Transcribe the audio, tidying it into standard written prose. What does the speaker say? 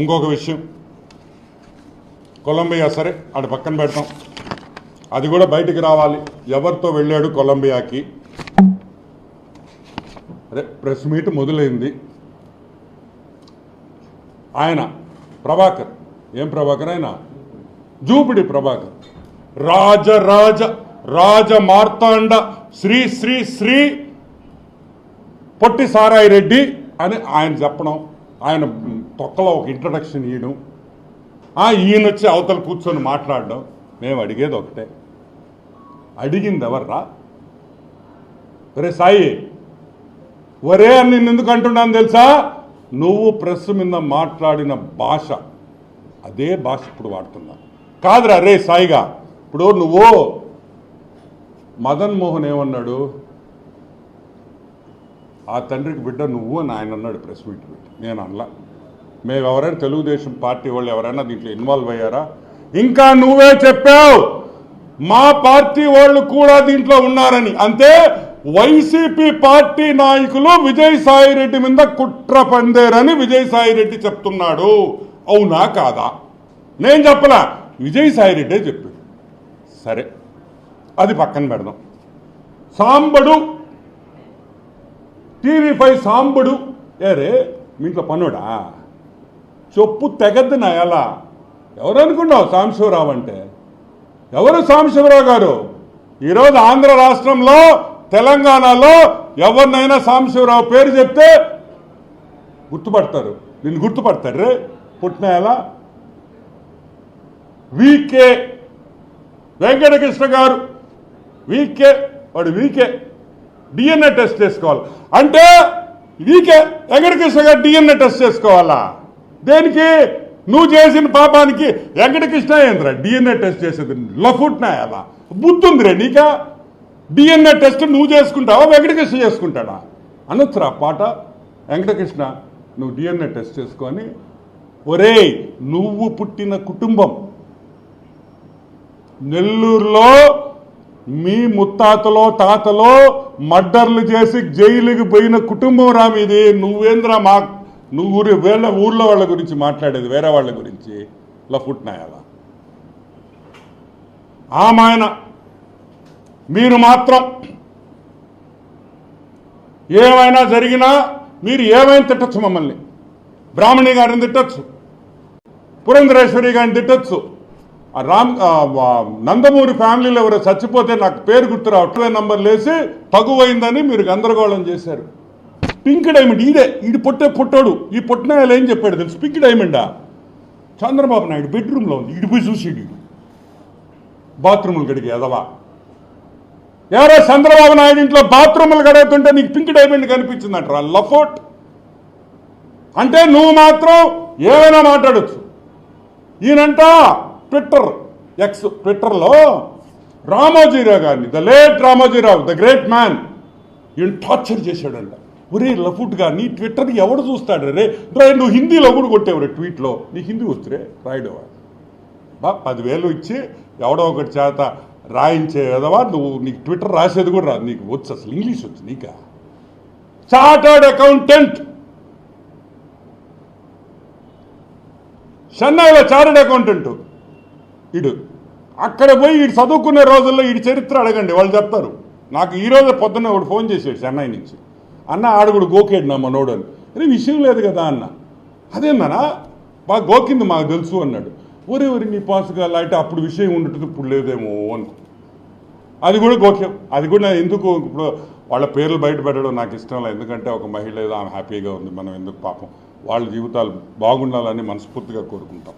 ఇంకొక విషయం, కొలంబియా సరే అటు పక్కన పెడతాం, అది కూడా బయటికి రావాలి. ఎవరితో వెళ్ళాడు కొలంబియాకి? అరే ప్రెస్ మీట్ మొదలైంది. ఆయన ప్రభాకర్, ఏం ప్రభాకర్ ఆయన? జూపిడి ప్రభాకర్, రాజ మార్తాండ శ్రీ శ్రీ శ్రీ పొట్టి సారాయి రెడ్డి అని ఆయన చెప్పడం, ఆయన తొక్కలో ఒక ఇంట్రడక్షన్ ఇవ్వడం, ఈయన వచ్చి అవతల కూర్చొని మాట్లాడడం. మేము అడిగేది ఒకటే, అడిగింది ఎవర్రా? ఒరే సాయి, ఒరే అని నిన్ను ఎందుకు అంటున్నాను తెలుసా? నువ్వు ప్రెస్ మీద మాట్లాడిన భాష అదే భాష ఇప్పుడు వాడుతున్నా కాదురా రే సాయిగా. ఇప్పుడు నువ్వు మదన్ మోహన్ ఏమన్నాడు? ఆ తండ్రికి బిడ్డ నువ్వు అని ఆయన అన్నాడు ప్రెస్ మీట్ పెట్టి. నేను అనలా. మేము ఎవరైనా తెలుగుదేశం పార్టీ వాళ్ళు ఎవరైనా దీంట్లో ఇన్వాల్వ్ అయ్యారా? ఇంకా నువ్వే చెప్పావు మా పార్టీ వాళ్ళు కూడా దీంట్లో ఉన్నారని. అంతే, వైసీపీ పార్టీ నాయకులు విజయసాయి రెడ్డి మీద కుట్ర పందేరని విజయసాయి రెడ్డి చెప్తున్నాడు. అవునా కాదా? నేను చెప్పలా, విజయసాయి రెడ్డే చెప్పాడు. సరే, అది పక్కన పెడదాం. సాంబడు, టీవీ5 సాంబడు ఏరే మీ ఇంట్లో పనుడా? చెప్పు తెగద్దు నా ఎలా. ఎవరు అనుకున్నావు సాంబశివరావు అంటే? ఎవరు సాంబశివరావు గారు? ఈరోజు ఆంధ్ర రాష్ట్రంలో, తెలంగాణలో ఎవరినైనా సాంబశివరావు పేరు చెప్తే గుర్తుపడతారు. నిన్ను గుర్తుపడతారు రే పుట్టిన ఎలా. వీకే వెంకటకృష్ణ గారు, వాడు వీకే డిఎన్ఏ టెస్ట్ చేసుకోవాలి అంటే, వీకే వెంకటకృష్ణ గారు డిఎన్ఏ టెస్ట్ చేసుకోవాలా? దేనికి? నువ్వు చేసిన పాపానికి వెంకటకృష్ణ ఏంద్రా డిఎన్ఏ టెస్ట్ చేసేది? లఫుట్నా ఎలా బుద్ధి ఉందిరే నీకా? డిఎన్ఏ టెస్ట్ నువ్వు చేసుకుంటావా, వెంకటకృష్ణ చేసుకుంటాడా? అనొచ్చురా పాట. వెంకటకృష్ణ నువ్వు డిఎన్ఏ టెస్ట్ చేసుకొని, ఒరే నువ్వు పుట్టిన కుటుంబం నెల్లూరులో మీ ముత్తాతలో తాతలో మర్డర్లు చేసి జైలుకి పోయిన కుటుంబం రా మీది. నువ్వేంద్రా నువ్వు ఊర్లో వాళ్ళ గురించి మాట్లాడేది, వేరే వాళ్ళ గురించి లఫుట్నాయాలా? ఆమాయన మీరు మాత్రం ఏమైనా జరిగినా మీరు ఏమైనా తిట్టచ్చు మమ్మల్ని. బ్రాహ్మణి గారిని తిట్టచ్చు, పురంధరేశ్వరి గారిని తిట్టచ్చు, నందమూరి ఫ్యామిలీలో ఎవరో చచ్చిపోతే నాకు పేరు గుర్తురా 20 నంబర్లు వేసి తగువైందని మీరు గందరగోళం చేశారు. పింక్ డైమండ్ ఈడు పుట్టాడు. ఈ పుట్టినాయలు ఏం చెప్పాడు తెలుసు? పింక్ డైమండా? చంద్రబాబు నాయుడు బెడ్రూమ్లో ఉంది, ఈడు పోయి చూసి బాత్రూములు గడిగి ఎదవా. ఎవరో చంద్రబాబు నాయుడు ఇంట్లో బాత్రూములు గడుగుతుంటే నీకు పింక్ డైమండ్ కనిపించిందంటారా? లఫోట్ అంటే నువ్వు మాత్రం ఏమైనా మాట్లాడచ్చు. ఈయనంట ట్విట్టర్లో రామోజీరావు గారిని, the late Ramoji Rao, the great man, ఈయన టార్చర్ చేశాడంట. ఒరే లఫుట్గా నీ ట్విట్టర్ ఎవడు చూస్తాడు రే? నువ్వు హిందీలో కూడా కొట్టేవరే ట్వీట్లో. నీకు హిందీ వచ్చురే రాయడం. 10,000 ఇచ్చి ఎవడో ఒకటి చేత రాయించేదవా నువ్వు. నీకు ట్విట్టర్ రాసేది కూడా రాదు, నీకు వచ్చు అసలు ఇంగ్లీష్ వచ్చు నీకా? చార్టర్డ్ అకౌంటెంట్, చెన్నైలో చార్టర్డ్ అకౌంటెంట్ ఈడు. అక్కడ పోయి ఈడు చదువుకునే రోజుల్లో ఈడు చరిత్ర అడగండి, వాళ్ళు చెప్తారు. నాకు ఈరోజు పొద్దున్న ఒకడు ఫోన్ చేసాడు చెన్నై నుంచి. అన్న ఆడుగుడు గోకేడు నా మనోడు అని. అరే విషయం లేదు కదా అన్న. అదేందనా బాగా గోకింది మాకు తెలుసు అన్నాడు. ఒరే నీ పాసుగా అయితే అప్పుడు విషయం ఉండటం ఇప్పుడు లేదేమో అనుకో. అది కూడా గోక్యం. అది కూడా ఎందుకు ఇప్పుడు వాళ్ళ పేర్లు బయట పెట్టడం నాకు ఇష్టం లేదు. ఎందుకంటే ఒక మహిళ ఏదో ఆమె హ్యాపీగా ఉంది, మనం ఎందుకు పాపం వాళ్ళ జీవితాలు బాగుండాలని మనస్ఫూర్తిగా కోరుకుంటాం.